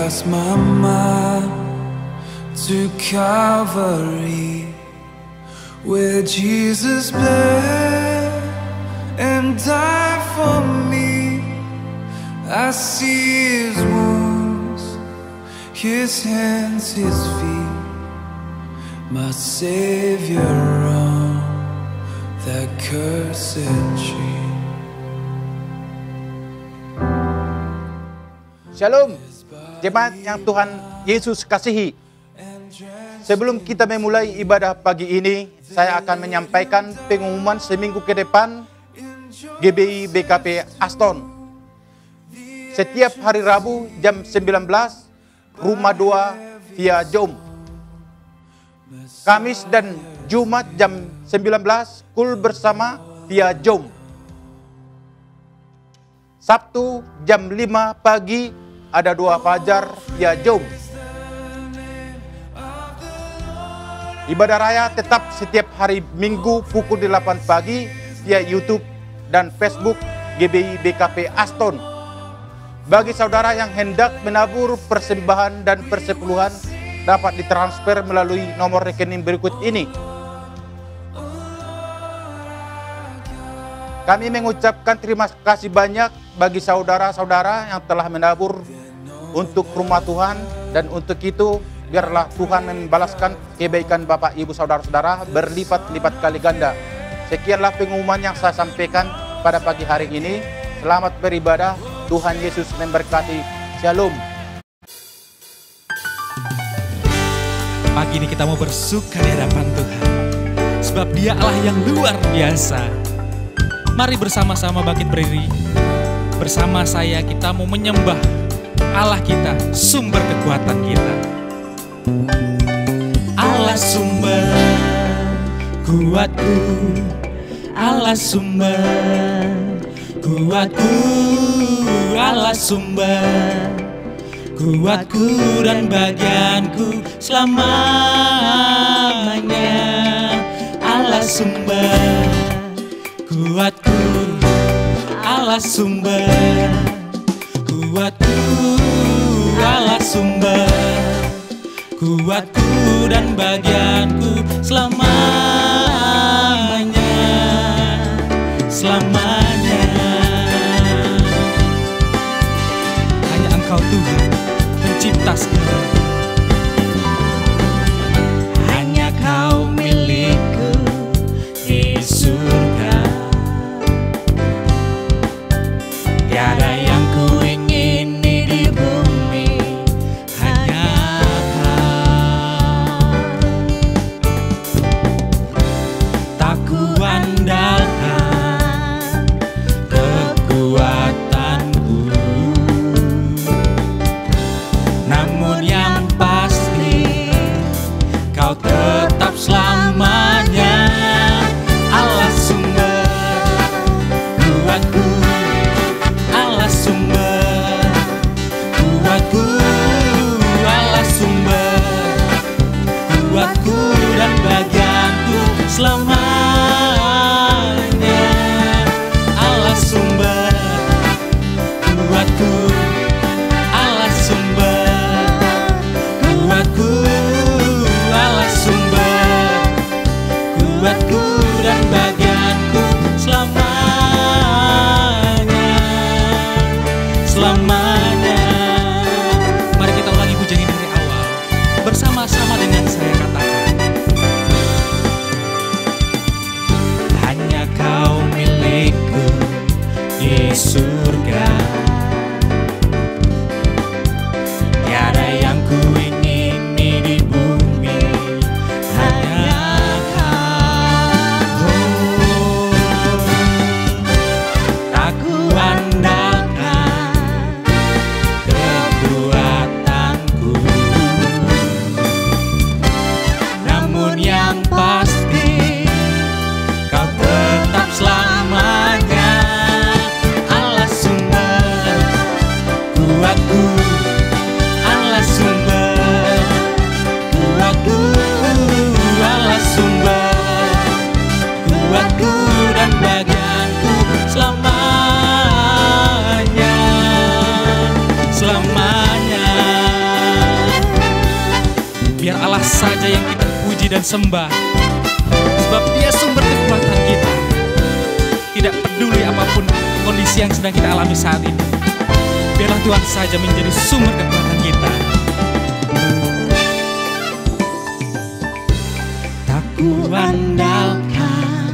cast my mind to Calvary, where Jesus bled and died for me. I see his wounds, his hands, his feet, my Savior on that cursed tree. Shalom, jemaat yang Tuhan Yesus kasihi. Sebelum kita memulai ibadah pagi ini, saya akan menyampaikan pengumuman seminggu ke depan GBI BKP Aston. Setiap hari Rabu jam 19, rumah doa via Zoom. Kamis dan Jumat jam 19, kul bersama via Zoom. Sabtu jam 5 pagi ada doa fajar via Zoom. Ibadah raya tetap setiap hari Minggu pukul 8 pagi via YouTube dan Facebook GBI BKP Aston. Bagi saudara yang hendak menabur persembahan dan persepuluhan dapat ditransfer melalui nomor rekening berikut ini. Kami mengucapkan terima kasih banyak bagi saudara-saudara yang telah menabur untuk rumah Tuhan, dan untuk itu biarlah Tuhan membalaskan kebaikan Bapak Ibu saudara-saudara berlipat-lipat kali ganda. Sekianlah pengumuman yang saya sampaikan pada pagi hari ini. Selamat beribadah, Tuhan Yesus memberkati. Shalom. Pagi ini kita mau bersuka di hadapan Tuhan, sebab Dia Allah yang luar biasa. Mari bersama-sama bangkit berdiri. Bersama saya kita mau menyembah Allah kita, sumber kekuatan kita. Allah sumber kuatku, Allah sumber kuatku, Allah sumber kuatku dan bagianku selamanya. Allah sumber kuatku, Allah sumber kuatku, Allah sumber kuatku dan bagianku selamanya, selamanya. Hanya Engkau Tuhan pencipta segala. Hanya Kau milikku di surga. Tiada yang ku ingini di bumi, hanya Kau. Tak ku andalkan kekuatanku, namun yang pasti Kau tetap selamanya. Allah sumber kuatku, Allah sumber kuatku, Allah sumber kuatku dan bagianku selamanya. Allah sumber kuatku, Allah sumber kuatku, Allah sumber kuatku dan bagianku selamanya, selamanya. Mari kita ulangi pujian ini dari awal bersama-sama dengan saya katakan. Hanya Kau milikku di surga. Tiada yang ku ingini di bumi, hanya Kau. Tak ku andalkan kekuatanku, namun yang pasti Kau tetap selamanya. Allah saja yang kita puji dan sembah. Sebab Dia sumber kekuatan kita. Tidak peduli apapun kondisi yang sedang kita alami saat ini, biarlah Tuhan saja menjadi sumber kekuatan kita. Tak kuandalkan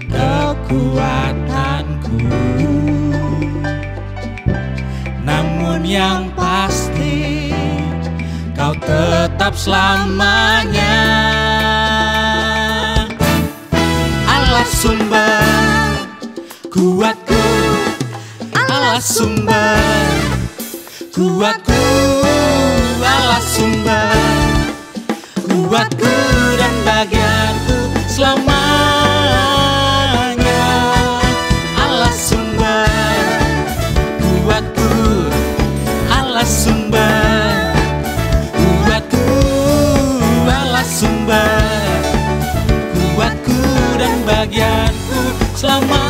kekuatanku, namun yang pasti Kau tetap selamanya. Allah sumber kuatku, Allah sumber kuatku, Allah sumber kuatku dan bagianku selamanya. Allah sumber kuatku, Allah sumber kuatku, Allah sumber kuatku dan bagianku selamanya.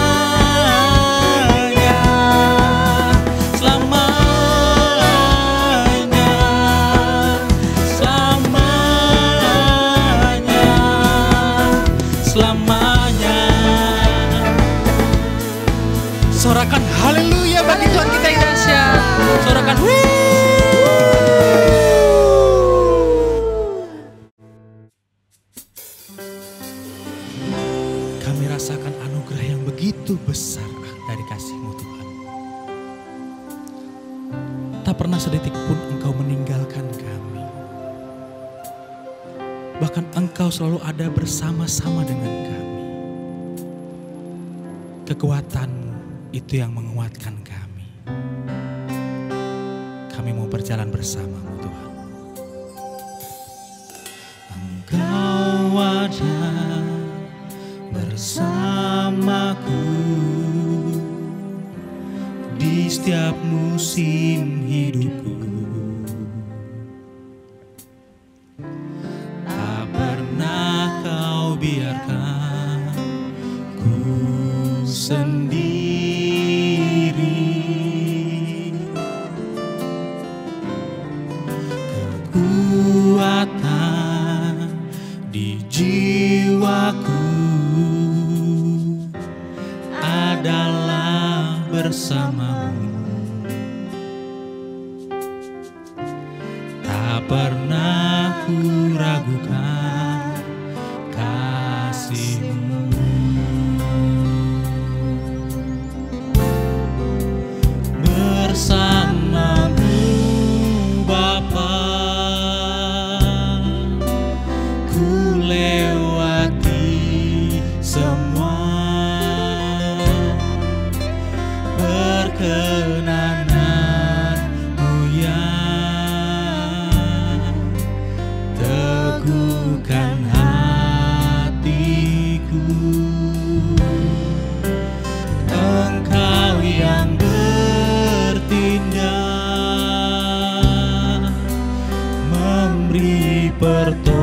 Sorakan haleluya bagi Tuhan kita yang dahsyat. Sorakan Kami rasakan anugerah yang begitu besar dari kasih-Mu Tuhan. Tak pernah sedetik pun Engkau meninggalkan kami. Bahkan Engkau selalu ada bersama-sama dengan kami. Kekuatan-Mu itu yang menguatkan kami. Kami mau berjalan bersama-Mu Tuhan. Engkau ada bersamaku di setiap musim hidupku. Tak pernah Kau biarkan ku sendiri. Kekuatan di jiwaku adalah bersama-Mu. Tak pernah ku ragukan kasih-Mu. Bersama-Mu Bapa, ku lewati semua. Perkenanan-Mu yang teguhkan hatiku. Engkau yang bertindak, memberi pertolongan.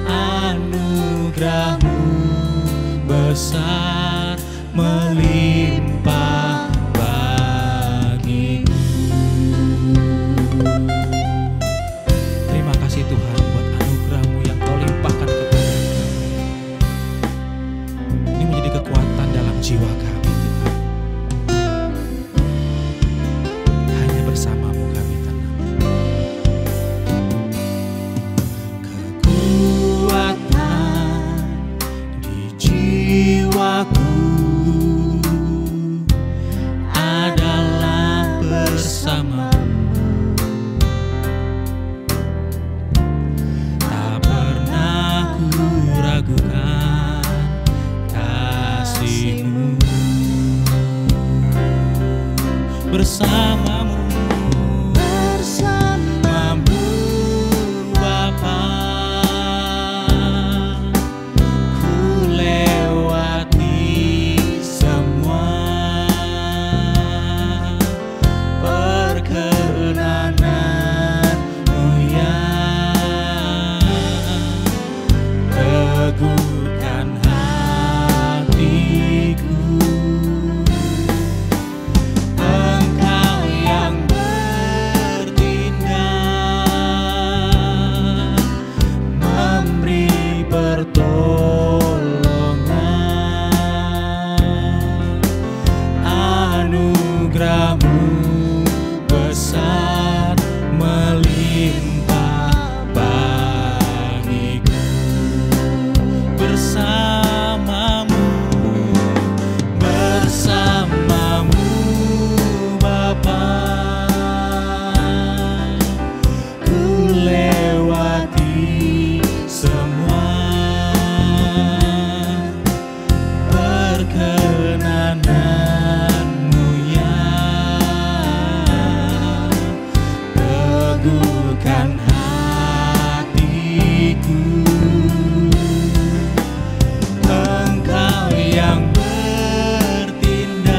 Anugerah-Mu besar melimpah bagiku. Terima kasih Tuhan buat anugerah-Mu yang Kau limpahkan kepada kami. Ini menjadi kekuatan dalam jiwa kami Tuhan. Hanya bersama-Mu kami tenang. Kekuatan di jiwa pertolongan. Anugerah-Mu besar melimpah bagiku. Bersamamu Bapa, ku lewati semua perkenanan-Mu ya. Teguhkan hatiku, Engkau yang bertindak,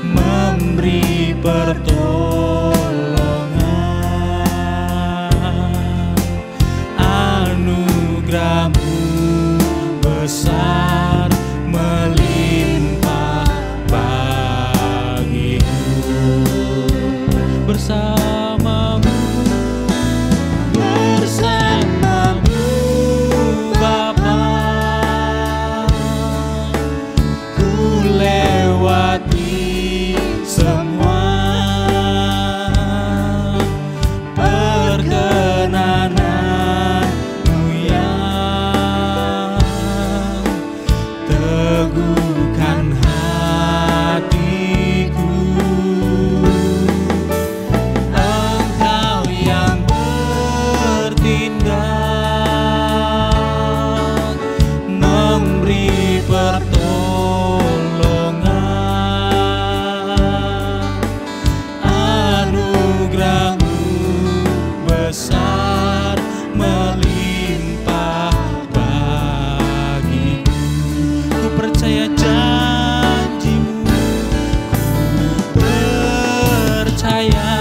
memberi pertolongan. Anugerah-Mu besar melimpah bagiku. Bersamamu Bapa, ku lewati semua perkenanan-Mu yang teguhkan hatiku. Engkau yang bertindak, memberi pertolongan. Anugerah-Mu besar melimpah bagiku. Ku percaya janji-Mu, ku percaya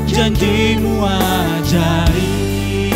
janji-Mu ajaib.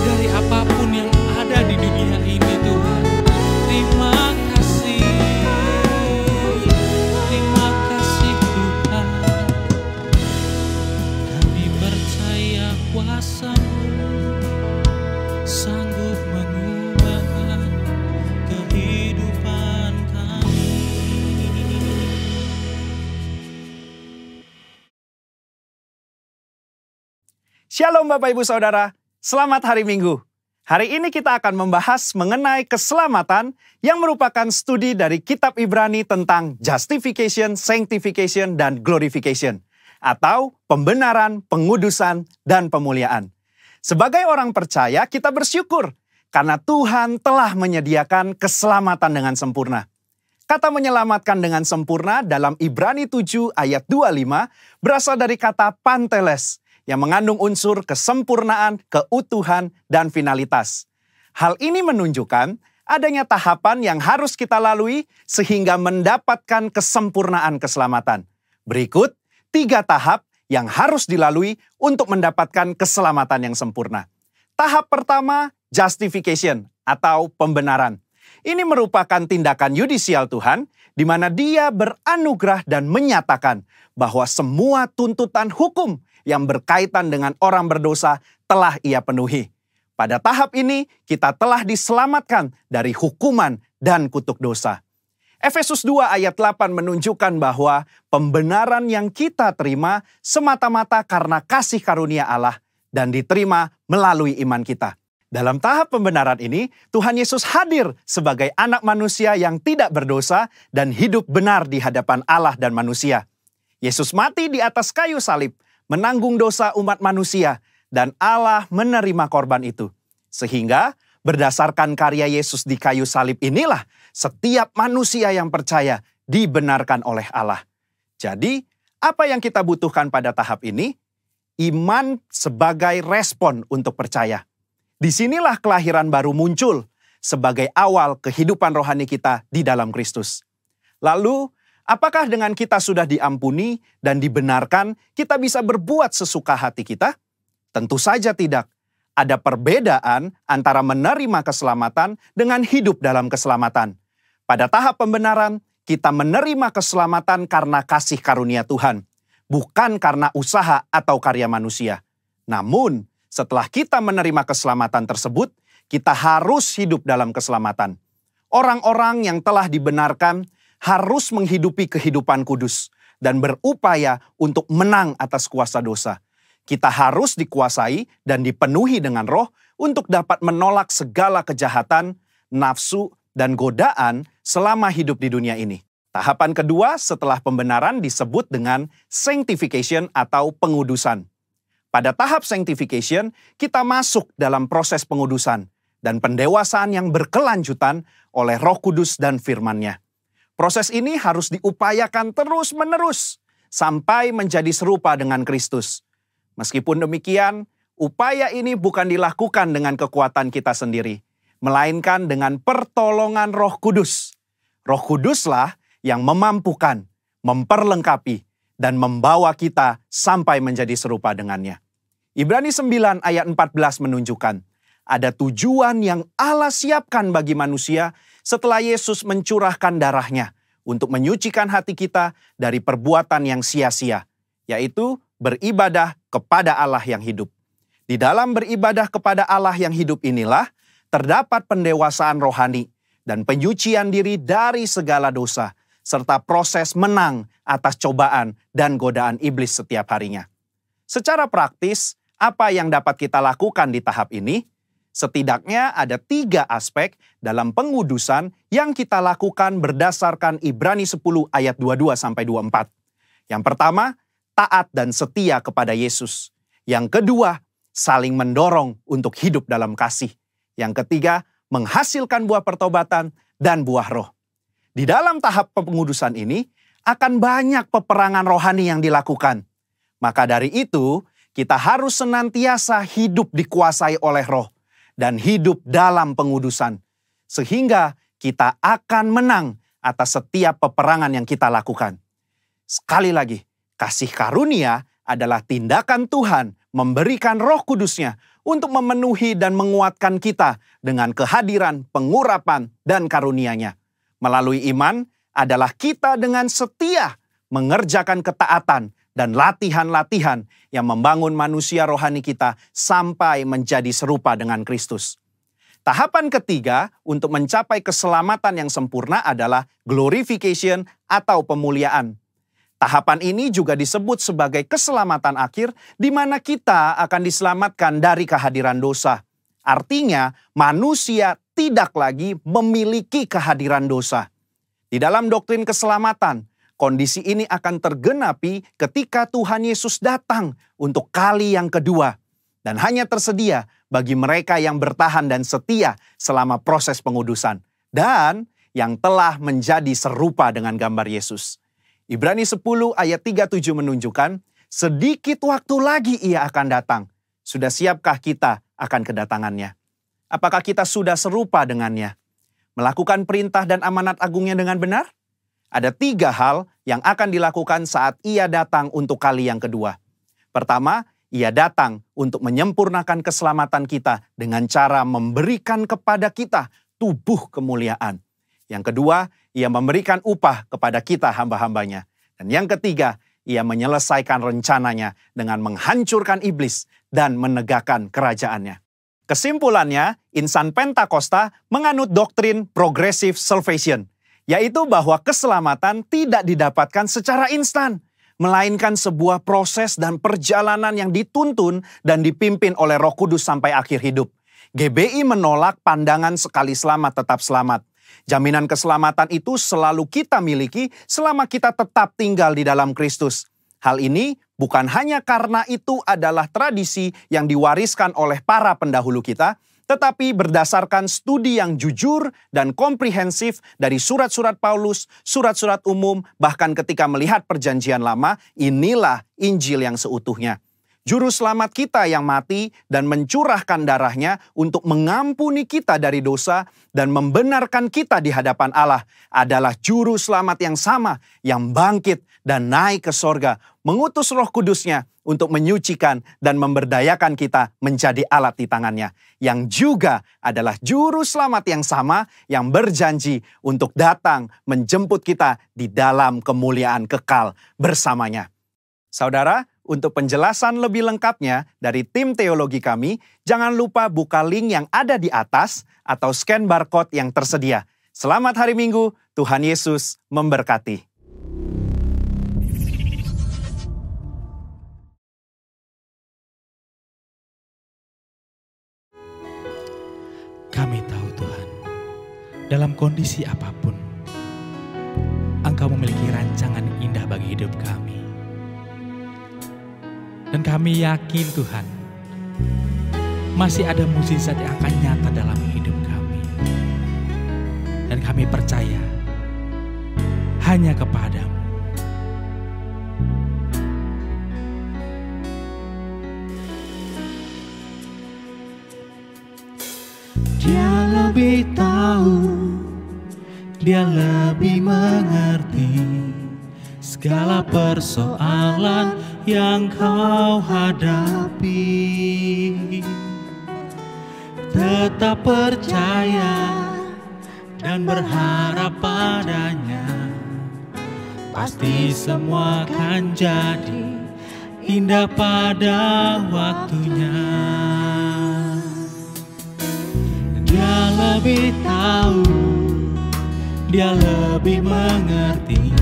dari apapun yang ada di dunia ini Tuhan. Terima kasih Tuhan. Kami percaya kuasa-Mu sanggup mengubah kehidupan kami. Shalom Bapak Ibu Saudara, selamat hari Minggu. Hari ini kita akan membahas mengenai keselamatan yang merupakan studi dari kitab Ibrani tentang justification, sanctification, dan glorification. Atau pembenaran, pengudusan, dan pemuliaan. Sebagai orang percaya, kita bersyukur karena Tuhan telah menyediakan keselamatan dengan sempurna. Kata menyelamatkan dengan sempurna dalam Ibrani 7 ayat 25 berasal dari kata panteles, yang mengandung unsur kesempurnaan, keutuhan, dan finalitas. Hal ini menunjukkan adanya tahapan yang harus kita lalui sehingga mendapatkan kesempurnaan keselamatan. Berikut 3 tahap yang harus dilalui untuk mendapatkan keselamatan yang sempurna. Tahap pertama, justification atau pembenaran. Ini merupakan tindakan yudisial Tuhan, di mana Dia beranugerah dan menyatakan bahwa semua tuntutan hukum yang berkaitan dengan orang berdosa telah Ia penuhi. Pada tahap ini, kita telah diselamatkan dari hukuman dan kutuk dosa. Efesus 2 ayat 8 menunjukkan bahwa pembenaran yang kita terima semata-mata karena kasih karunia Allah dan diterima melalui iman kita. Dalam tahap pembenaran ini, Tuhan Yesus hadir sebagai anak manusia yang tidak berdosa dan hidup benar di hadapan Allah dan manusia. Yesus mati di atas kayu salib, menanggung dosa umat manusia, dan Allah menerima korban itu. Sehingga berdasarkan karya Yesus di kayu salib inilah setiap manusia yang percaya dibenarkan oleh Allah. Jadi, apa yang kita butuhkan pada tahap ini? Iman sebagai respon untuk percaya. Disinilah kelahiran baru muncul sebagai awal kehidupan rohani kita di dalam Kristus. Lalu, apakah dengan kita sudah diampuni dan dibenarkan, kita bisa berbuat sesuka hati kita? Tentu saja tidak. Ada perbedaan antara menerima keselamatan dengan hidup dalam keselamatan. Pada tahap pembenaran, kita menerima keselamatan karena kasih karunia Tuhan, bukan karena usaha atau karya manusia. Namun, setelah kita menerima keselamatan tersebut, kita harus hidup dalam keselamatan. Orang-orang yang telah dibenarkan harus menghidupi kehidupan kudus dan berupaya untuk menang atas kuasa dosa. Kita harus dikuasai dan dipenuhi dengan Roh untuk dapat menolak segala kejahatan, nafsu, dan godaan selama hidup di dunia ini. Tahapan kedua setelah pembenaran disebut dengan sanctification atau pengudusan. Pada tahap sanctification, kita masuk dalam proses pengudusan dan pendewasaan yang berkelanjutan oleh Roh Kudus dan firman-Nya. Proses ini harus diupayakan terus-menerus sampai menjadi serupa dengan Kristus. Meskipun demikian, upaya ini bukan dilakukan dengan kekuatan kita sendiri, melainkan dengan pertolongan Roh Kudus. Roh Kuduslah yang memampukan, memperlengkapi, dan membawa kita sampai menjadi serupa dengannya. Ibrani 9 ayat 14 menunjukkan, ada tujuan yang Allah siapkan bagi manusia setelah Yesus mencurahkan darahnya untuk menyucikan hati kita dari perbuatan yang sia-sia, yaitu beribadah kepada Allah yang hidup. Di dalam beribadah kepada Allah yang hidup inilah terdapat pendewasaan rohani dan penyucian diri dari segala dosa, serta proses menang atas cobaan dan godaan iblis setiap harinya. Secara praktis, apa yang dapat kita lakukan di tahap ini? Setidaknya ada 3 aspek dalam pengudusan yang kita lakukan berdasarkan Ibrani 10 ayat 22-24. Yang pertama, taat dan setia kepada Yesus. Yang kedua, saling mendorong untuk hidup dalam kasih. Yang ketiga, menghasilkan buah pertobatan dan buah roh. Di dalam tahap pengudusan ini, akan banyak peperangan rohani yang dilakukan. Maka dari itu, kita harus senantiasa hidup dikuasai oleh roh dan hidup dalam pengudusan. Sehingga kita akan menang atas setiap peperangan yang kita lakukan. Sekali lagi, kasih karunia adalah tindakan Tuhan memberikan Roh Kudus-Nya untuk memenuhi dan menguatkan kita dengan kehadiran, pengurapan, dan karunia-Nya. Melalui iman adalah kita dengan setia mengerjakan ketaatan dan latihan-latihan yang membangun manusia rohani kita sampai menjadi serupa dengan Kristus. Tahapan ketiga untuk mencapai keselamatan yang sempurna adalah glorification atau pemuliaan. Tahapan ini juga disebut sebagai keselamatan akhir, di mana kita akan diselamatkan dari kehadiran dosa. Artinya, manusia tidak lagi memiliki kehadiran dosa. Di dalam doktrin keselamatan, kondisi ini akan tergenapi ketika Tuhan Yesus datang untuk kali yang kedua. Dan hanya tersedia bagi mereka yang bertahan dan setia selama proses pengudusan. Dan yang telah menjadi serupa dengan gambar Yesus. Ibrani 10 ayat 37 menunjukkan, sedikit waktu lagi Ia akan datang. Sudah siapkah kita akan kedatangannya? Apakah kita sudah serupa dengannya? Melakukan perintah dan amanat agungnya dengan benar? Ada 3 hal yang akan dilakukan saat Ia datang untuk kali yang kedua. Pertama, Ia datang untuk menyempurnakan keselamatan kita dengan cara memberikan kepada kita tubuh kemuliaan. Yang kedua, Ia memberikan upah kepada kita hamba-hambanya. Dan yang ketiga, Ia menyelesaikan rencananya dengan menghancurkan iblis dan menegakkan kerajaannya. Kesimpulannya, insan Pentakosta menganut doktrin progressive salvation, yaitu bahwa keselamatan tidak didapatkan secara instan, melainkan sebuah proses dan perjalanan yang dituntun dan dipimpin oleh Roh Kudus sampai akhir hidup. GBI menolak pandangan sekali selamat tetap selamat. Jaminan keselamatan itu selalu kita miliki selama kita tetap tinggal di dalam Kristus. Hal ini bukan hanya karena itu adalah tradisi yang diwariskan oleh para pendahulu kita, tetapi berdasarkan studi yang jujur dan komprehensif dari surat-surat Paulus, surat-surat umum, bahkan ketika melihat Perjanjian Lama, inilah Injil yang seutuhnya. Juru selamat kita yang mati dan mencurahkan darahnya untuk mengampuni kita dari dosa dan membenarkan kita di hadapan Allah adalah juru selamat yang sama yang bangkit dan naik ke sorga, mengutus Roh Kudusnya untuk menyucikan dan memberdayakan kita menjadi alat di tangannya, yang juga adalah juru selamat yang sama yang berjanji untuk datang menjemput kita di dalam kemuliaan kekal bersamanya. Saudara, untuk penjelasan lebih lengkapnya dari tim teologi kami, jangan lupa buka link yang ada di atas atau scan barcode yang tersedia. Selamat hari Minggu, Tuhan Yesus memberkati. Kami tahu Tuhan, dalam kondisi apapun, Engkau memiliki rancangan indah bagi hidup kami. Dan kami yakin Tuhan, masih ada mukjizat yang akan nyata dalam hidup kami. Dan kami percaya hanya kepadamu. Dia lebih tahu, Dia lebih mengerti segala persoalan yang kau hadapi. Tetap percaya dan berharap padanya, pasti semua akan jadi indah pada waktunya. Dia lebih tahu, Dia lebih mengerti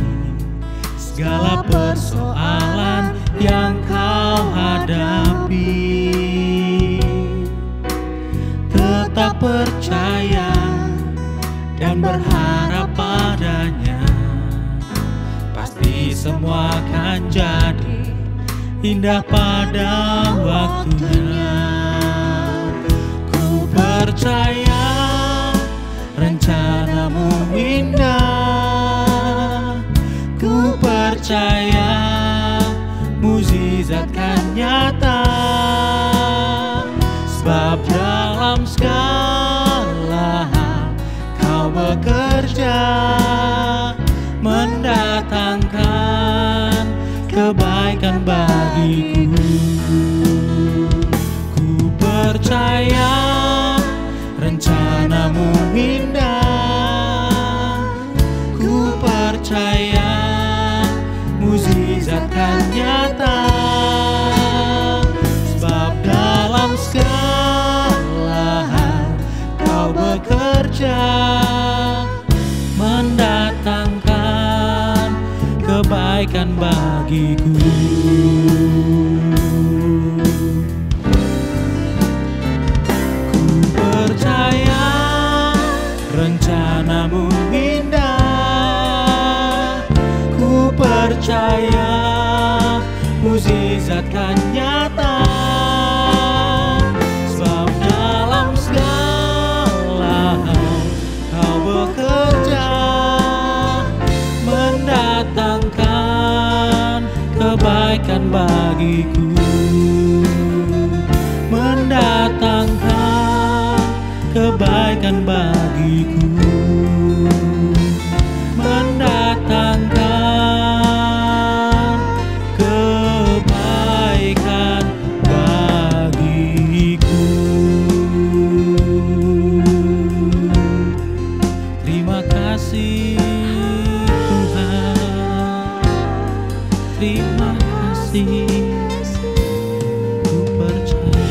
segala persoalan yang kau hadapi. Tetap percaya dan berharap padanya, pasti semua akan jadi indah pada waktunya. Ku percaya rencanamu indah, ku percaya mukjizat kan nyata, sebab dalam segala hal kau bekerja mendatangkan kebaikan bagiku. Ku percaya percaya rencanamu indah. Ku percaya mukjizat kan nyata. Sebab dalam segala hal Kau bekerja, mendatangkan kebaikan bagiku. Ku percaya rencanamu indah. Ku percaya mukjizat kan nyata. Sebab dalam segala hal Kau bekerja, mendatangkan kebaikan bagiku. Mendatangkan kebaikan bagiku. Mendatangkan kebaikan bagiku. Terima kasih Tuhan, terima kasih. Ku percaya.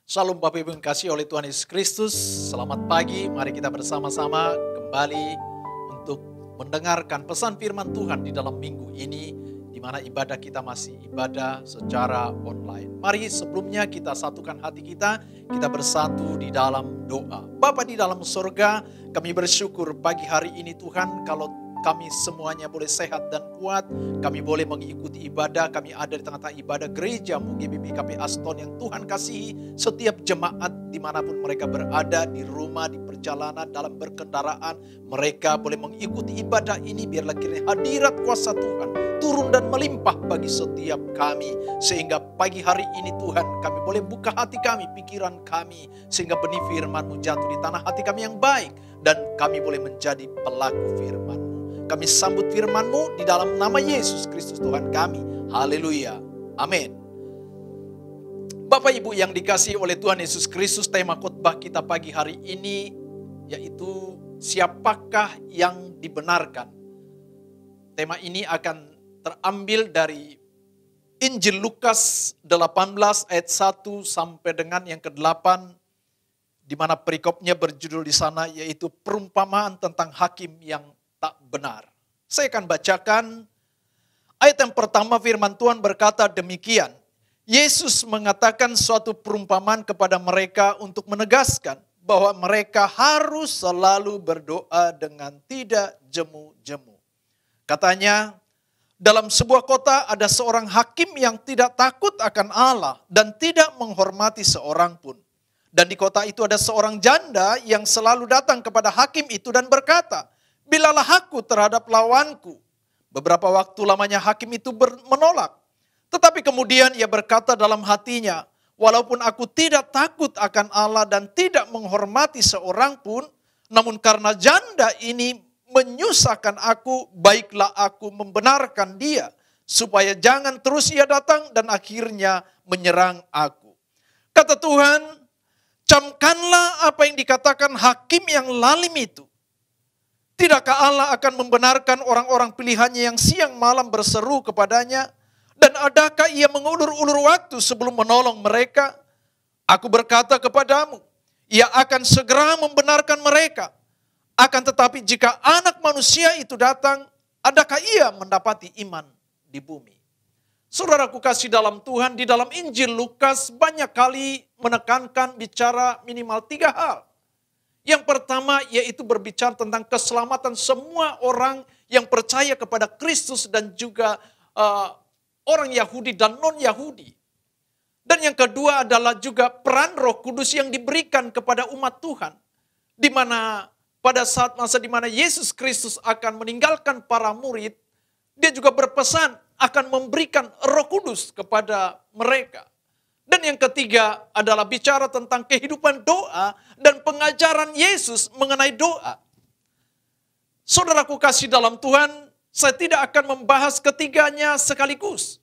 Shalom Bapak Ibu yang kasih oleh Tuhan Yesus Kristus. Selamat pagi, mari kita bersama-sama kembali untuk mendengarkan pesan firman Tuhan di dalam minggu ini, di mana ibadah kita masih ibadah secara online. Mari sebelumnya kita satukan hati kita bersatu di dalam doa. Bapa di dalam surga, kami bersyukur pagi hari ini Tuhan, kalau kami semuanya boleh sehat dan kuat, kami boleh mengikuti ibadah, kami ada di tengah-tengah ibadah gereja GBB KP Aston yang Tuhan kasihi. Setiap jemaat dimanapun mereka berada, di rumah, di perjalanan, dalam berkendaraan, mereka boleh mengikuti ibadah ini. Biarlah kiranya hadirat kuasa Tuhan turun dan melimpah bagi setiap kami, sehingga pagi hari ini Tuhan kami boleh buka hati kami, pikiran kami, sehingga benih firman-Mu jatuh di tanah hati kami yang baik, dan kami boleh menjadi pelaku firman-Mu. Kami sambut firman-Mu di dalam nama Yesus Kristus Tuhan kami. Haleluya. Amin. Bapak Ibu yang dikasihi oleh Tuhan Yesus Kristus, tema khotbah kita pagi hari ini yaitu siapakah yang dibenarkan. Tema ini akan terambil dari Injil Lukas 18 ayat 1 sampai dengan yang ke-8, di mana perikopnya berjudul di sana yaitu perumpamaan tentang hakim yang tak benar. Saya akan bacakan ayat yang pertama. Firman Tuhan berkata demikian. Yesus mengatakan suatu perumpamaan kepada mereka untuk menegaskan bahwa mereka harus selalu berdoa dengan tidak jemu-jemu. Katanya, dalam sebuah kota ada seorang hakim yang tidak takut akan Allah dan tidak menghormati seorang pun. Dan di kota itu ada seorang janda yang selalu datang kepada hakim itu dan berkata, "Bilalah aku terhadap lawanku." Beberapa waktu lamanya hakim itu menolak. Tetapi kemudian ia berkata dalam hatinya, "Walaupun aku tidak takut akan Allah dan tidak menghormati seorang pun, namun karena janda ini menyusahkan aku, baiklah aku membenarkan dia, supaya jangan terus ia datang dan akhirnya menyerang aku." Kata Tuhan, camkanlah apa yang dikatakan hakim yang lalim itu. Tidakkah Allah akan membenarkan orang-orang pilihannya yang siang malam berseru kepadanya? Dan adakah ia mengulur-ulur waktu sebelum menolong mereka? Aku berkata kepadamu, ia akan segera membenarkan mereka. Akan tetapi jika anak manusia itu datang, adakah ia mendapati iman di bumi? Saudaraku kasih dalam Tuhan, di dalam Injil Lukas banyak kali menekankan bicara minimal 3 hal. Yang pertama yaitu berbicara tentang keselamatan semua orang yang percaya kepada Kristus dan juga orang Yahudi dan non-Yahudi. Dan yang kedua adalah juga peran Roh Kudus yang diberikan kepada umat Tuhan. Di mana pada saat masa di mana Yesus Kristus akan meninggalkan para murid, dia juga berpesan akan memberikan Roh Kudus kepada mereka. Dan yang ketiga adalah bicara tentang kehidupan doa dan pengajaran Yesus mengenai doa. Saudaraku kasih dalam Tuhan, saya tidak akan membahas ketiganya sekaligus.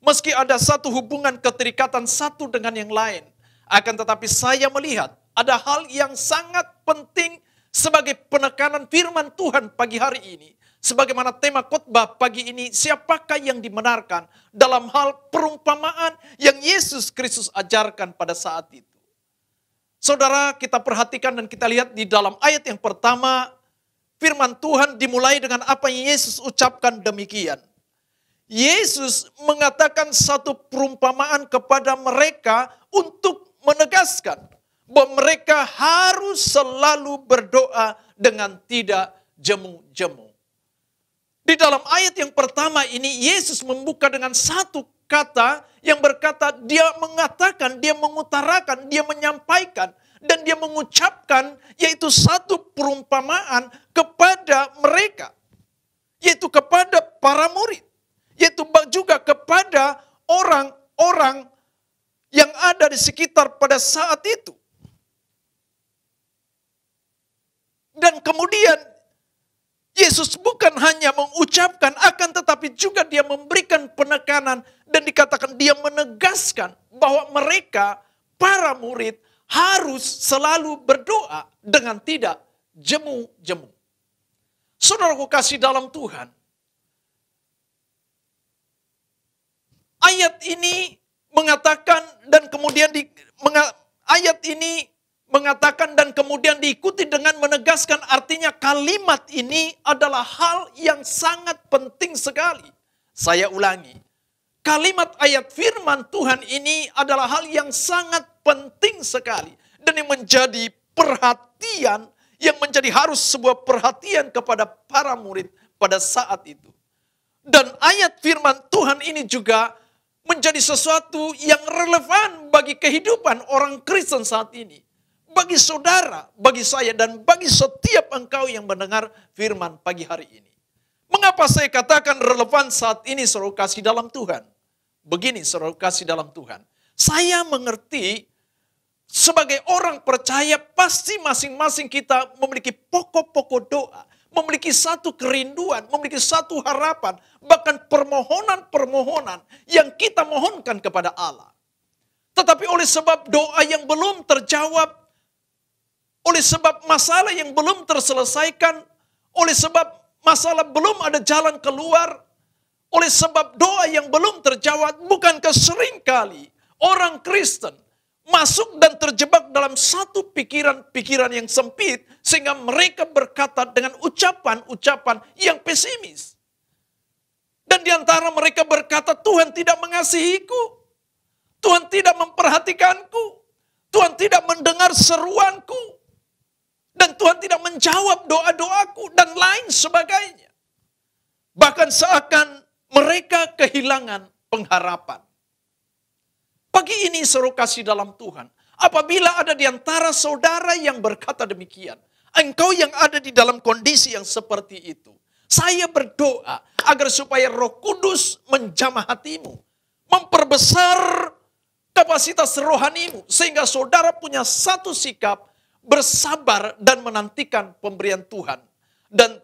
Meski ada satu hubungan keterikatan satu dengan yang lain. Akan tetapi saya melihat ada hal yang sangat penting sebagai penekanan firman Tuhan pagi hari ini. Sebagaimana tema khotbah pagi ini, siapakah yang dibenarkan dalam hal perumpamaan yang Yesus Kristus ajarkan pada saat itu. Saudara, kita perhatikan dan kita lihat di dalam ayat yang pertama, firman Tuhan dimulai dengan apa yang Yesus ucapkan demikian. Yesus mengatakan satu perumpamaan kepada mereka untuk menegaskan bahwa mereka harus selalu berdoa dengan tidak jemu-jemu. Di dalam ayat yang pertama ini, Yesus membuka dengan satu kata yang berkata, dia mengatakan, dia mengutarakan, dia menyampaikan, dan dia mengucapkan, yaitu satu perumpamaan kepada mereka. Yaitu kepada para murid. Yaitu juga kepada orang-orang yang ada di sekitar pada saat itu. Dan kemudian, Yesus bukan hanya mengucapkan, akan tetapi juga dia memberikan penekanan dan dikatakan dia menegaskan bahwa mereka, para murid, harus selalu berdoa dengan tidak jemu-jemu. Saudaraku kasih dalam Tuhan, ayat ini mengatakan dan kemudian ayat ini mengatakan dan kemudian diikuti dengan menegaskan, artinya kalimat ini adalah hal yang sangat penting sekali. Saya ulangi, kalimat ayat firman Tuhan ini adalah hal yang sangat penting sekali. Dan yang menjadi perhatian, yang menjadi harus sebuah perhatian kepada para murid pada saat itu. Dan ayat firman Tuhan ini juga menjadi sesuatu yang relevan bagi kehidupan orang Kristen saat ini. Bagi saudara, bagi saya, dan bagi setiap engkau yang mendengar firman pagi hari ini. Mengapa saya katakan relevan saat ini, saudara kasih dalam Tuhan? Begini, saudara kasih dalam Tuhan. Saya mengerti sebagai orang percaya pasti masing-masing kita memiliki pokok-pokok doa. Memiliki satu kerinduan, memiliki satu harapan. Bahkan permohonan-permohonan yang kita mohonkan kepada Allah. Tetapi oleh sebab doa yang belum terjawab, oleh sebab masalah yang belum terselesaikan, oleh sebab masalah belum ada jalan keluar, oleh sebab doa yang belum terjawab, bukankah seringkali orang Kristen masuk dan terjebak dalam satu pikiran-pikiran yang sempit, sehingga mereka berkata dengan ucapan-ucapan yang pesimis. Dan di antara mereka berkata, Tuhan tidak mengasihiku, Tuhan tidak memperhatikanku, Tuhan tidak mendengar seruanku, dan Tuhan tidak menjawab doa-doaku, dan lain sebagainya. Bahkan seakan mereka kehilangan pengharapan. Pagi ini saudara kasih dalam Tuhan, apabila ada di antara saudara yang berkata demikian, engkau yang ada di dalam kondisi yang seperti itu, saya berdoa agar supaya Roh Kudus menjamah hatimu, memperbesar kapasitas rohanimu, sehingga saudara punya satu sikap bersabar dan menantikan pemberian Tuhan. Dan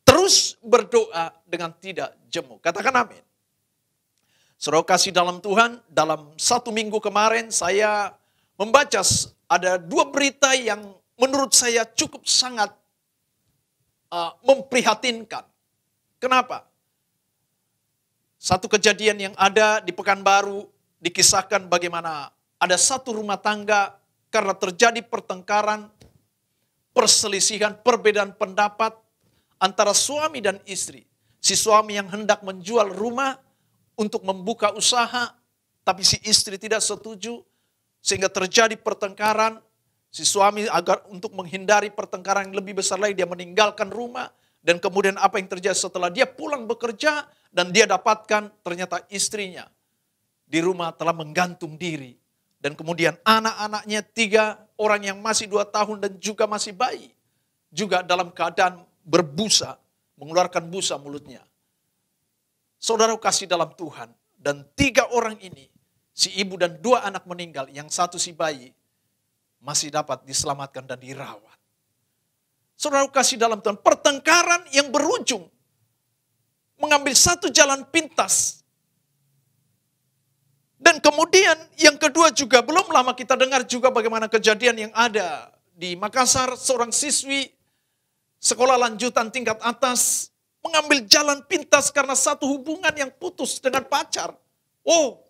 terus berdoa dengan tidak jemu. Katakan amin. Saudara kasih dalam Tuhan, dalam 1 minggu kemarin saya membaca ada 2 berita yang menurut saya cukup sangat memprihatinkan. Kenapa? Satu kejadian yang ada di Pekanbaru dikisahkan bagaimana ada satu rumah tangga karena terjadi pertengkaran, perselisihan, perbedaan pendapat antara suami dan istri. Si suami yang hendak menjual rumah untuk membuka usaha, tapi si istri tidak setuju, sehingga terjadi pertengkaran. Si suami agar untuk menghindari pertengkaran yang lebih besar lagi, dia meninggalkan rumah. Dan kemudian apa yang terjadi setelah dia pulang bekerja, dan dia dapatkan ternyata istrinya di rumah telah menggantung diri. Dan kemudian anak-anaknya 3 orang yang masih 2 tahun dan juga masih bayi. Juga dalam keadaan berbusa, mengeluarkan busa mulutnya. Saudara kasih dalam Tuhan, dan 3 orang ini, si ibu dan 2 anak meninggal, yang satu si bayi, masih dapat diselamatkan dan dirawat. Saudara kasih dalam Tuhan, pertengkaran yang berujung, mengambil satu jalan pintas, Dan kemudian yang kedua juga, belum lama kita dengar juga bagaimana kejadian yang ada di Makassar. Seorang siswi sekolah lanjutan tingkat atas mengambil jalan pintas karena satu hubungan yang putus dengan pacar. Oh,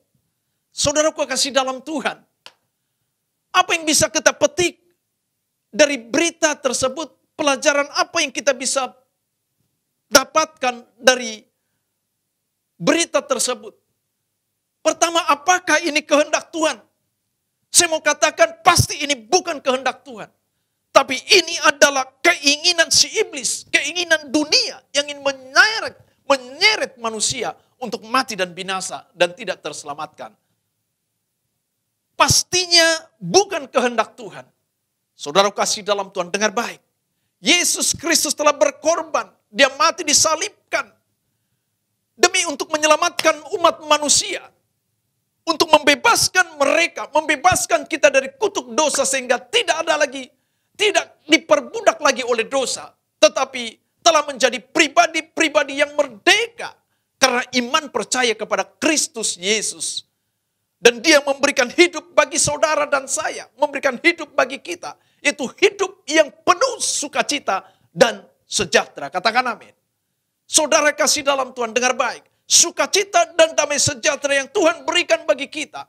saudaraku kasih dalam Tuhan. Apa yang bisa kita petik dari berita tersebut? Pelajaran apa yang kita bisa dapatkan dari berita tersebut? Pertama, apakah ini kehendak Tuhan? Saya mau katakan pasti ini bukan kehendak Tuhan. Tapi ini adalah keinginan si iblis, keinginan dunia yang ingin menyeret manusia untuk mati dan binasa dan tidak terselamatkan. Pastinya bukan kehendak Tuhan. Saudara kasih dalam Tuhan, dengar baik. Yesus Kristus telah berkorban, dia mati disalibkan demi untuk menyelamatkan umat manusia. Untuk membebaskan mereka, membebaskan kita dari kutuk dosa sehingga tidak diperbudak lagi oleh dosa. Tetapi telah menjadi pribadi-pribadi yang merdeka karena iman percaya kepada Kristus Yesus. Dan dia memberikan hidup bagi saudara dan saya, memberikan hidup bagi kita. Itu hidup yang penuh sukacita dan sejahtera. Katakan amin. Saudara kasih dalam Tuhan, dengar baik. Sukacita dan damai sejahtera yang Tuhan berikan bagi kita.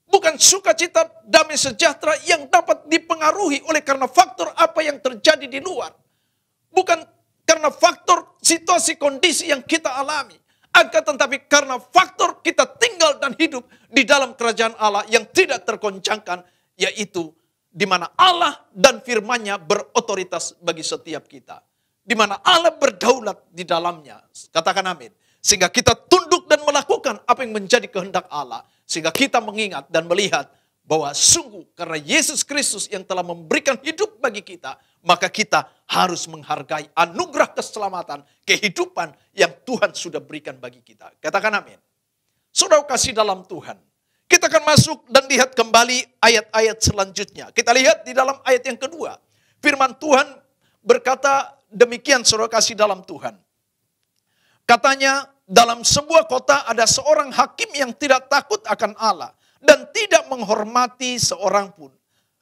Bukan sukacita damai sejahtera yang dapat dipengaruhi oleh karena faktor apa yang terjadi di luar. Bukan karena faktor situasi kondisi yang kita alami. Akan tetapi karena faktor kita tinggal dan hidup di dalam kerajaan Allah yang tidak tergoncangkan. Yaitu di mana Allah dan firman-Nya berotoritas bagi setiap kita. Di mana Allah berdaulat di dalamnya. Katakan amin. Sehingga kita tunduk dan melakukan apa yang menjadi kehendak Allah. Sehingga kita mengingat dan melihat bahwa sungguh karena Yesus Kristus yang telah memberikan hidup bagi kita, maka kita harus menghargai anugerah keselamatan, kehidupan yang Tuhan sudah berikan bagi kita. Katakan amin. Saudara kasih dalam Tuhan. Kita akan masuk dan lihat kembali ayat-ayat selanjutnya. Kita lihat di dalam ayat yang kedua. Firman Tuhan berkata demikian, saudara kasih dalam Tuhan. Katanya, dalam sebuah kota ada seorang hakim yang tidak takut akan Allah dan tidak menghormati seorang pun.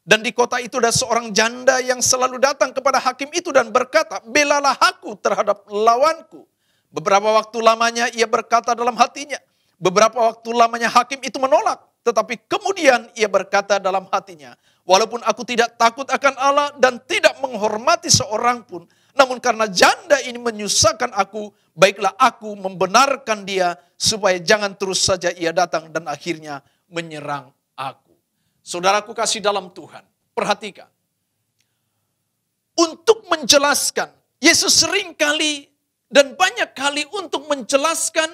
Dan di kota itu ada seorang janda yang selalu datang kepada hakim itu dan berkata, belalah aku terhadap lawanku. Beberapa waktu lamanya ia berkata dalam hatinya. Beberapa waktu lamanya hakim itu menolak. Tetapi kemudian ia berkata dalam hatinya, walaupun aku tidak takut akan Allah dan tidak menghormati seorang pun, namun karena janda ini menyusahkan aku, baiklah aku membenarkan dia supaya jangan terus saja ia datang dan akhirnya menyerang aku. Saudaraku kasih dalam Tuhan, perhatikan. Untuk menjelaskan, Yesus seringkali dan banyak kali untuk menjelaskan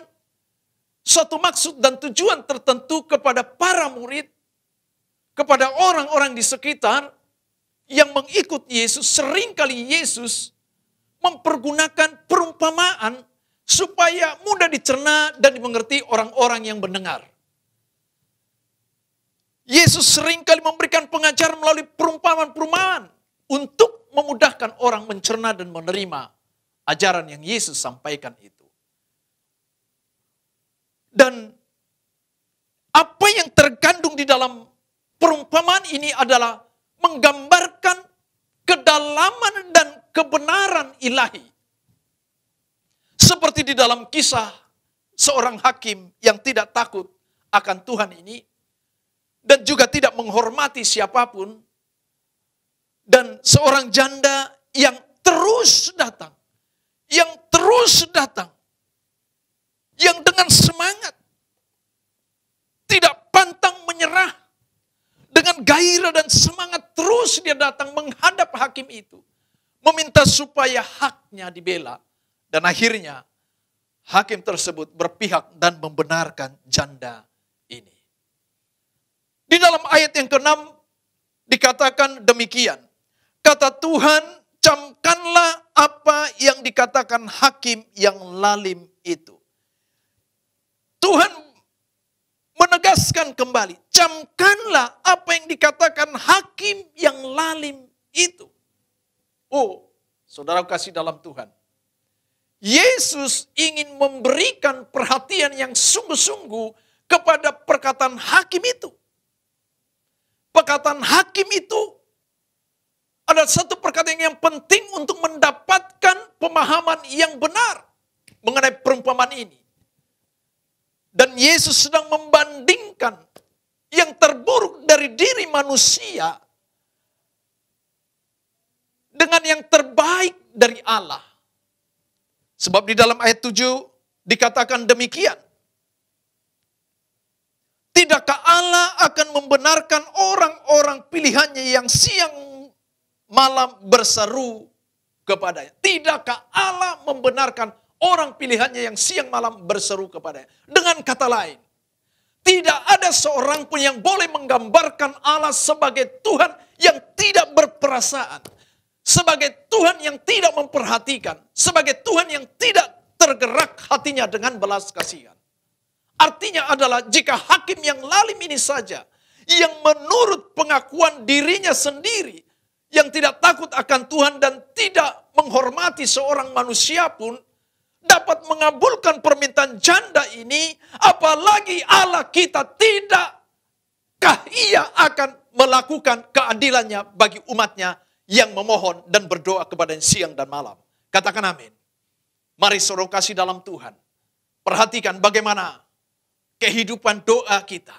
suatu maksud dan tujuan tertentu kepada para murid, kepada orang-orang di sekitar yang mengikut Yesus. Seringkali Yesus mempergunakan perumpamaan supaya mudah dicerna dan dimengerti orang-orang yang mendengar. Yesus seringkali memberikan pengajaran melalui perumpamaan-perumpamaan untuk memudahkan orang mencerna dan menerima ajaran yang Yesus sampaikan itu. Dan apa yang terkandung di dalam perumpamaan ini adalah menggambarkan kedalaman dan kebenaran ilahi. Seperti di dalam kisah seorang hakim yang tidak takut akan Tuhan ini. Dan juga tidak menghormati siapapun. Dan seorang janda yang terus datang. Yang terus datang. Yang dengan semangat. Tidak pantang menyerah. Dengan gairah dan semangat terus dia datang menghadap hakim itu. Meminta supaya haknya dibela. Dan akhirnya hakim tersebut berpihak dan membenarkan janda ini. Di dalam ayat yang ke-6 dikatakan demikian. Kata Tuhan, camkanlah apa yang dikatakan hakim yang lalim itu. Tuhan menegaskan kembali, camkanlah apa yang dikatakan hakim yang lalim itu. Oh, saudara kasih dalam Tuhan. Yesus ingin memberikan perhatian yang sungguh-sungguh kepada perkataan hakim itu. Perkataan hakim itu adalah satu perkataan yang penting untuk mendapatkan pemahaman yang benar mengenai perumpamaan ini. Dan Yesus sedang membandingkan yang terburuk dari diri manusia dengan yang terbaik dari Allah. Sebab di dalam ayat 7 dikatakan demikian. Tidakkah Allah akan membenarkan orang-orang pilihannya yang siang malam berseru kepadanya? Tidakkah Allah membenarkan orang pilihannya yang siang malam berseru kepadanya? Dengan kata lain, tidak ada seorang pun yang boleh menggambarkan Allah sebagai Tuhan yang tidak berperasaan, sebagai Tuhan yang tidak memperhatikan, sebagai Tuhan yang tidak tergerak hatinya dengan belas kasihan. Artinya adalah jika hakim yang lalim ini saja, yang menurut pengakuan dirinya sendiri, yang tidak takut akan Tuhan dan tidak menghormati seorang manusia pun, dapat mengabulkan permintaan janda ini, apalagi Allah kita, tidakkah ia akan melakukan keadilannya bagi umatnya yang memohon dan berdoa kepadanya siang dan malam. Katakan amin. Mari saudara kasih dalam Tuhan. Perhatikan bagaimana kehidupan doa kita.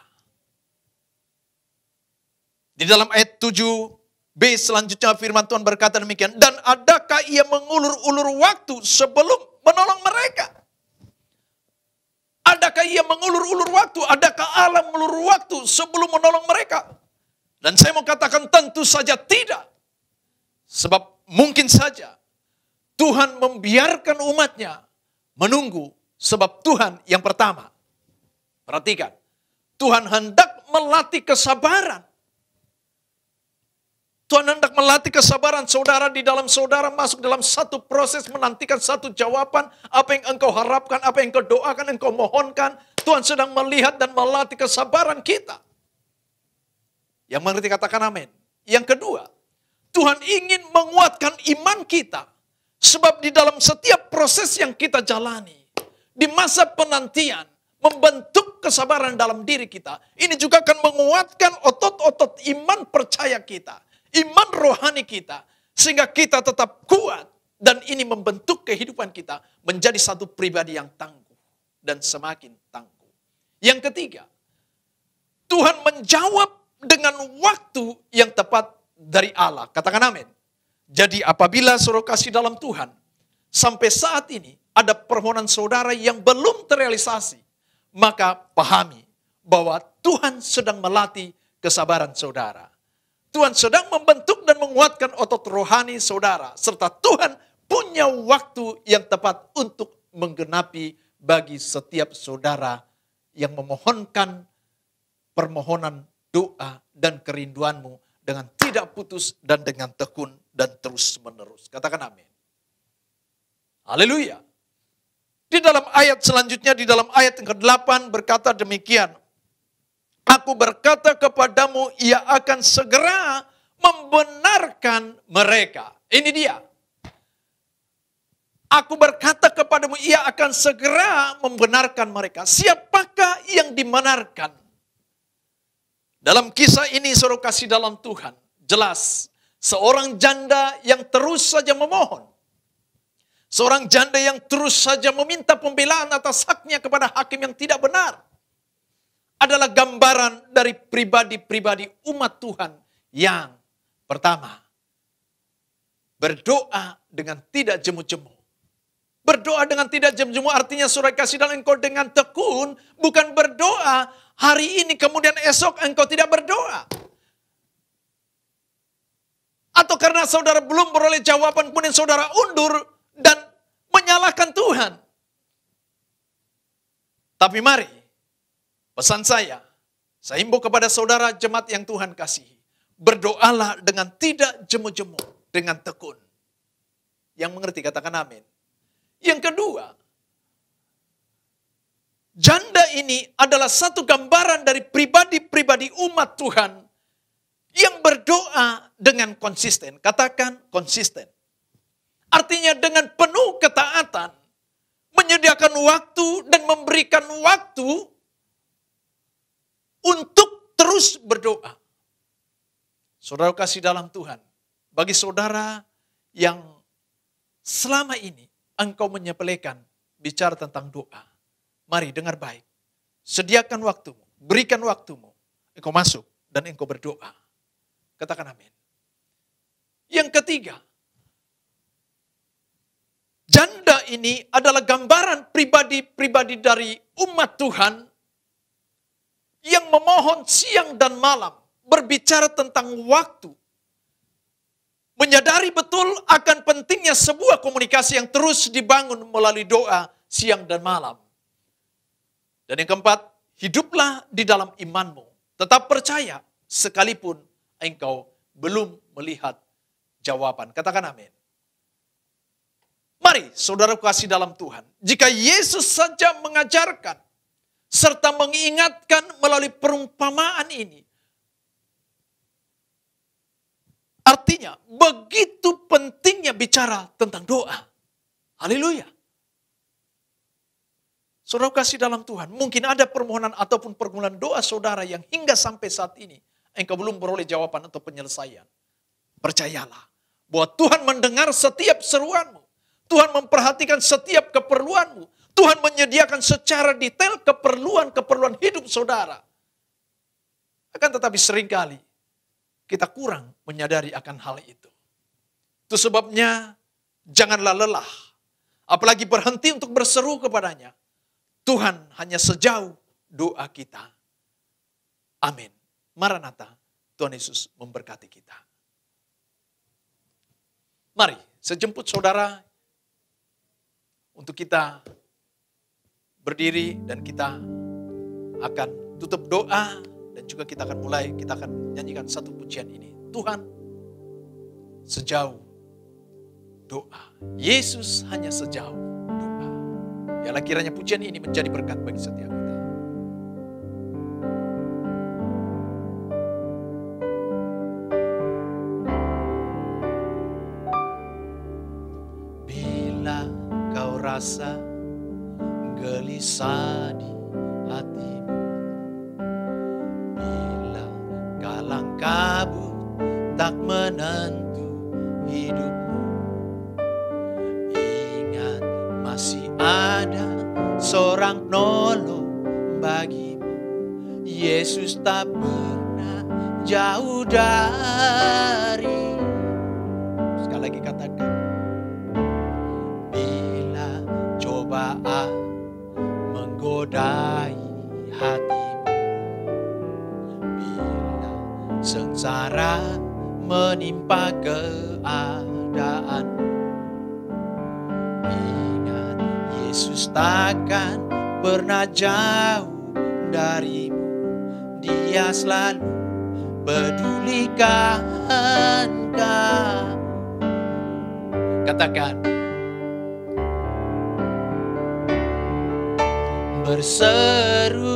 Di dalam ayat 7b selanjutnya firman Tuhan berkata demikian. Dan adakah ia mengulur-ulur waktu sebelum menolong mereka? Adakah ia mengulur-ulur waktu? Adakah Allah mengulur waktu sebelum menolong mereka? Dan saya mau katakan tentu saja tidak. Sebab mungkin saja Tuhan membiarkan umatnya menunggu. Sebab Tuhan yang pertama, perhatikan, Tuhan hendak melatih kesabaran. Tuhan hendak melatih kesabaran saudara di dalam saudara masuk dalam satu proses menantikan satu jawaban. Apa yang engkau harapkan, apa yang engkau doakan, engkau mohonkan. Tuhan sedang melihat dan melatih kesabaran kita. Yang mengerti katakan amin. Yang kedua, Tuhan ingin menguatkan iman kita. Sebab di dalam setiap proses yang kita jalani, di masa penantian, membentuk kesabaran dalam diri kita. Ini juga akan menguatkan otot-otot iman percaya kita. Iman rohani kita. Sehingga kita tetap kuat. Dan ini membentuk kehidupan kita menjadi satu pribadi yang tangguh. Dan semakin tangguh. Yang ketiga, Tuhan menjawab dengan waktu yang tepat dari Allah. Katakan amin. Jadi apabila saudara kasih dalam Tuhan, sampai saat ini ada permohonan saudara yang belum terrealisasi, maka pahami bahwa Tuhan sedang melatih kesabaran saudara. Tuhan sedang membentuk dan menguatkan otot rohani saudara. Serta Tuhan punya waktu yang tepat untuk menggenapi bagi setiap saudara yang memohonkan permohonan doa dan kerinduanmu dengan tidak putus dan dengan tekun dan terus menerus. Katakan amin. Haleluya. Di dalam ayat selanjutnya, di dalam ayat yang ke-8 berkata demikian. Aku berkata kepadamu, ia akan segera membenarkan mereka. Ini dia. Aku berkata kepadamu, ia akan segera membenarkan mereka. Siapakah yang dibenarkan? Dalam kisah ini saudara kasih dalam Tuhan, jelas seorang janda yang terus saja memohon. Seorang janda yang terus saja meminta pembelaan atas haknya kepada hakim yang tidak benar. Adalah gambaran dari pribadi-pribadi umat Tuhan yang pertama, berdoa dengan tidak jemu-jemu. Berdoa dengan tidak jemu-jemu artinya saudara kasih dalam engkau dengan tekun, bukan berdoa hari ini kemudian esok engkau tidak berdoa. Atau karena saudara belum beroleh jawaban kemudian saudara undur dan menyalahkan Tuhan. Tapi mari, pesan saya himbau kepada saudara jemaat yang Tuhan kasihi. Berdoalah dengan tidak jemu-jemu, dengan tekun. Yang mengerti katakan amin. Yang kedua, janda ini adalah satu gambaran dari pribadi-pribadi umat Tuhan yang berdoa dengan konsisten. Katakan konsisten. Artinya dengan penuh ketaatan, menyediakan waktu dan memberikan waktu untuk terus berdoa. Saudara kasih dalam Tuhan, bagi saudara yang selama ini engkau menyepelekan bicara tentang doa, mari dengar baik. Sediakan waktumu, berikan waktumu, engkau masuk dan engkau berdoa. Katakan amin. Yang ketiga, janda ini adalah gambaran pribadi-pribadi dari umat Tuhan yang memohon siang dan malam, berbicara tentang waktu. Menyadari betul akan pentingnya sebuah komunikasi yang terus dibangun melalui doa siang dan malam. Dan yang keempat, hiduplah di dalam imanmu. Tetap percaya sekalipun engkau belum melihat jawaban. Katakan amin. Mari saudara kasih dalam Tuhan. Jika Yesus saja mengajarkan serta mengingatkan melalui perumpamaan ini, artinya begitu pentingnya bicara tentang doa. Haleluya. Saudara kasih dalam Tuhan, mungkin ada permohonan ataupun pergumulan doa saudara yang hingga sampai saat ini engkau belum beroleh jawaban atau penyelesaian. Percayalah bahwa Tuhan mendengar setiap seruanmu. Tuhan memperhatikan setiap keperluanmu. Tuhan menyediakan secara detail keperluan-keperluan hidup saudara. Akan tetapi seringkali kita kurang menyadari akan hal itu. Itu sebabnya janganlah lelah. Apalagi berhenti untuk berseru kepadanya. Tuhan hanya sejauh doa kita. Amin. Maranatha, Tuhan Yesus memberkati kita. Mari, saya jemput saudara untuk kita berdiri dan kita akan tutup doa dan juga kita akan nyanyikan satu pujian ini. Tuhan sejauh doa. Yesus hanya sejauh doa. Biarlah kiranya pujian ini menjadi berkat bagi setiap kita. Bila kau rasa gelisah di hatimu, bila kalang kabut tak menentu hidupmu, ingat masih ada seorang penolong bagimu. Yesus tak pernah jauh dari. Sekali lagi katakan, bila cobaan menggodai hatimu, bila sengsara menimpa keadaanmu, ingat Yesus takkan pernah jauh darimu. Dia selalu pedulikan kau. Katakan, berseru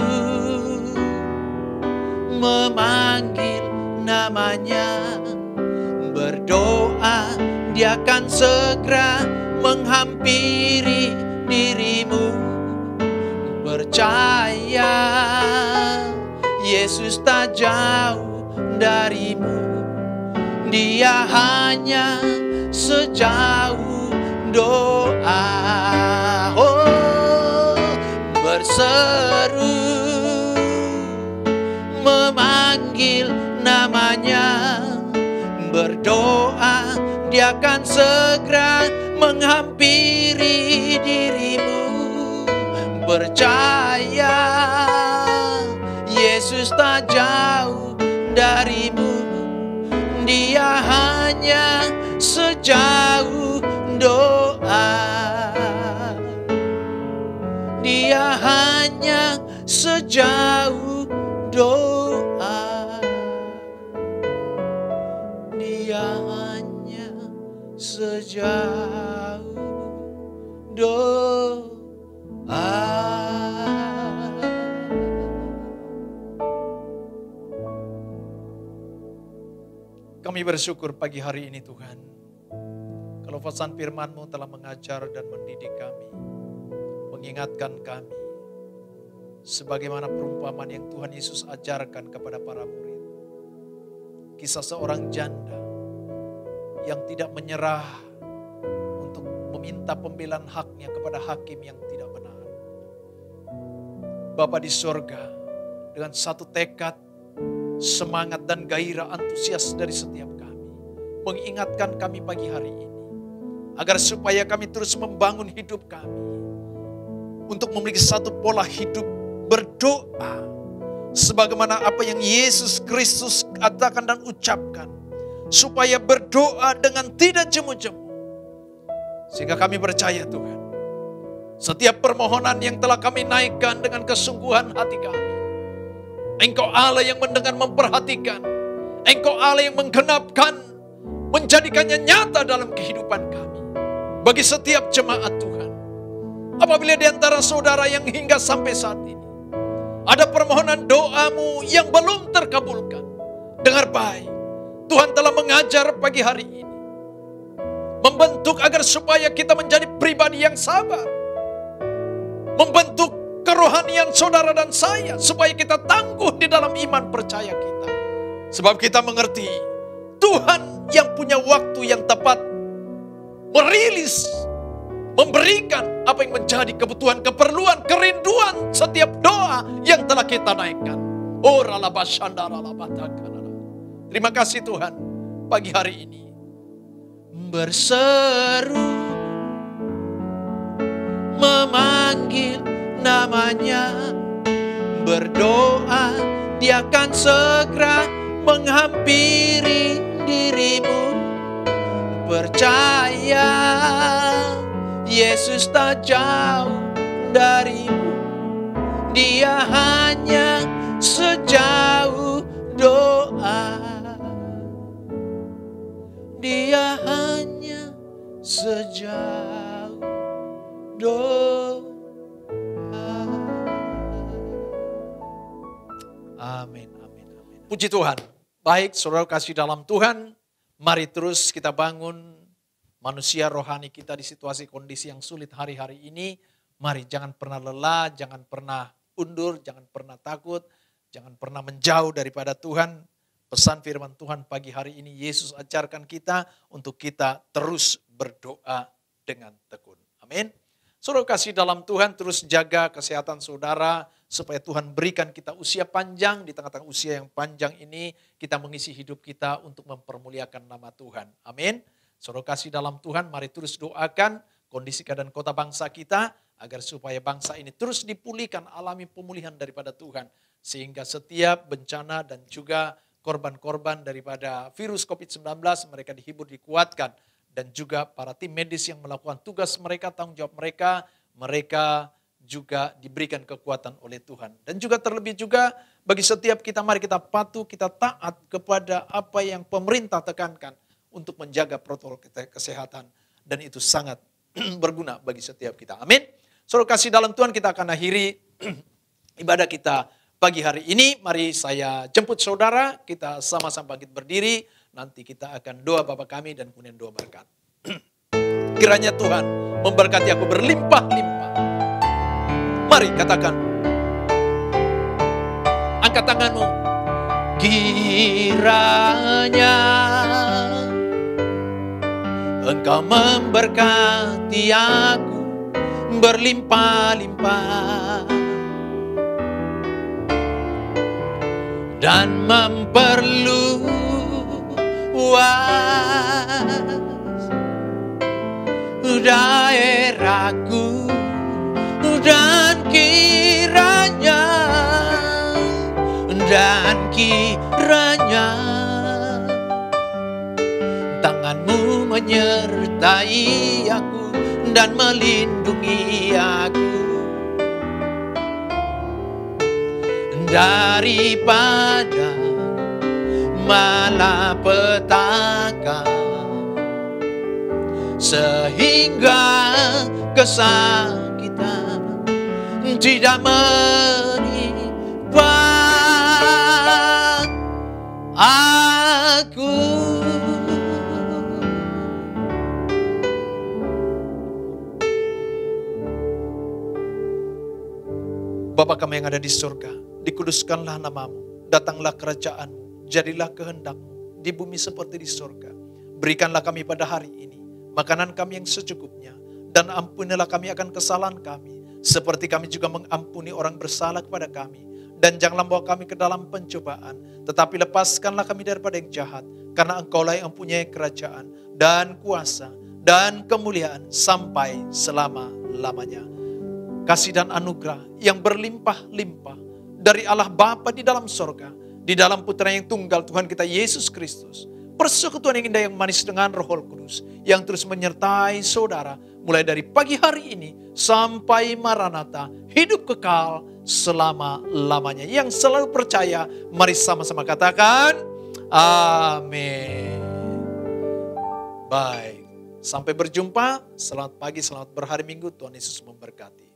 memanggil namanya, berdoa dia akan segera menghampiri dirimu. Percaya Yesus tak jauh darimu, dia hanya sejauh doa. Oh, berseru memanggil namanya, berdoa dia akan segera menghampiri dirimu. Percaya Yesus tak jauh darimu, dia hanya sejauh doa. Dia hanya sejauh doa. Dia hanya sejauh doa. Kami bersyukur pagi hari ini Tuhan, kalau pesan firman-Mu telah mengajar dan mendidik kami, mengingatkan kami, sebagaimana perumpamaan yang Tuhan Yesus ajarkan kepada para murid. Kisah seorang janda yang tidak menyerah untuk meminta pembelaan haknya kepada hakim yang tidak benar. Bapa di sorga, dengan satu tekad, semangat dan gairah antusias dari setiap kami, mengingatkan kami pagi hari ini, agar supaya kami terus membangun hidup kami, untuk memiliki satu pola hidup berdoa, sebagaimana apa yang Yesus Kristus katakan dan ucapkan, supaya berdoa dengan tidak jemu-jemu. Sehingga kami percaya Tuhan, setiap permohonan yang telah kami naikkan dengan kesungguhan hati kami, Engkau Allah yang mendengar, memperhatikan. Engkau Allah yang menggenapkan, menjadikannya nyata dalam kehidupan kami. Bagi setiap jemaat Tuhan, apabila di antara saudara yang hingga sampai saat ini ada permohonan doamu yang belum terkabulkan, dengar baik, Tuhan telah mengajar pagi hari ini, membentuk agar supaya kita menjadi pribadi yang sabar, membentuk kerohanian saudara dan saya, supaya kita tangguh di dalam iman percaya kita. Sebab kita mengerti, Tuhan yang punya waktu yang tepat, merilis, memberikan apa yang menjadi kebutuhan, keperluan, kerinduan setiap doa yang telah kita naikkan. Terima kasih Tuhan, pagi hari ini berseru, memanggil namanya, berdoa, Dia akan segera menghampiri dirimu. Percaya, Yesus tak jauh darimu. Dia hanya sejauh doa. Dia hanya sejauh doa. Amin, amin, amin. Puji Tuhan. Baik, saudara kasih dalam Tuhan, mari terus kita bangun manusia rohani kita di situasi kondisi yang sulit hari-hari ini. Mari jangan pernah lelah, jangan pernah undur, jangan pernah takut, jangan pernah menjauh daripada Tuhan. Pesan firman Tuhan pagi hari ini Yesus ajarkan kita untuk kita terus berdoa dengan tekun. Amin. Saudara kasih dalam Tuhan, terus jaga kesehatan saudara, supaya Tuhan berikan kita usia panjang. Di tengah-tengah usia yang panjang ini, kita mengisi hidup kita untuk mempermuliakan nama Tuhan. Amin. Saudara kasih dalam Tuhan, mari terus doakan kondisi keadaan kota bangsa kita, agar supaya bangsa ini terus dipulihkan, alami pemulihan daripada Tuhan. Sehingga setiap bencana dan juga korban-korban daripada virus COVID-19, mereka dihibur, dikuatkan. Dan juga para tim medis yang melakukan tugas mereka, tanggung jawab mereka, mereka juga diberikan kekuatan oleh Tuhan. Dan juga terlebih juga bagi setiap kita, mari kita patuh, kita taat kepada apa yang pemerintah tekankan untuk menjaga protokol kesehatan. Dan itu sangat berguna bagi setiap kita. Amin. Saudara kasih dalam Tuhan, kita akan akhiri ibadah kita pagi hari ini. Mari saya jemput saudara, kita sama-sama bangkit berdiri. Nanti kita akan doa Bapa kami dan kemudian doa berkat. Kiranya Tuhan memberkati aku berlimpah-limpah. Mari katakan. Angkat tanganmu. Kiranya Engkau memberkati aku berlimpah-limpah dan memperluas daerahku, dan kiranya tanganmu menyertai aku dan melindungi aku daripada malapetaka, sehingga kesakitan tidak menimpa aku. Bapa kami yang ada di surga, dikuduskanlah namamu, datanglah kerajaanmu, jadilah kehendakmu di bumi seperti di surga. Berikanlah kami pada hari ini makanan kami yang secukupnya, dan ampunilah kami akan kesalahan kami, seperti kami juga mengampuni orang bersalah kepada kami. Dan janganlah bawa kami ke dalam pencobaan, tetapi lepaskanlah kami daripada yang jahat, karena Engkaulah yang mempunyai kerajaan dan kuasa dan kemuliaan sampai selama-lamanya. Kasih dan anugerah yang berlimpah-limpah dari Allah Bapa di dalam sorga, di dalam Putra yang tunggal Tuhan kita Yesus Kristus, persekutuan yang indah yang manis dengan Roh Kudus yang terus menyertai saudara mulai dari pagi hari ini sampai Maranatha, hidup kekal selama-lamanya. Yang selalu percaya, mari sama-sama katakan amin. Baik, sampai berjumpa. Selamat pagi, selamat berhari Minggu. Tuhan Yesus memberkati.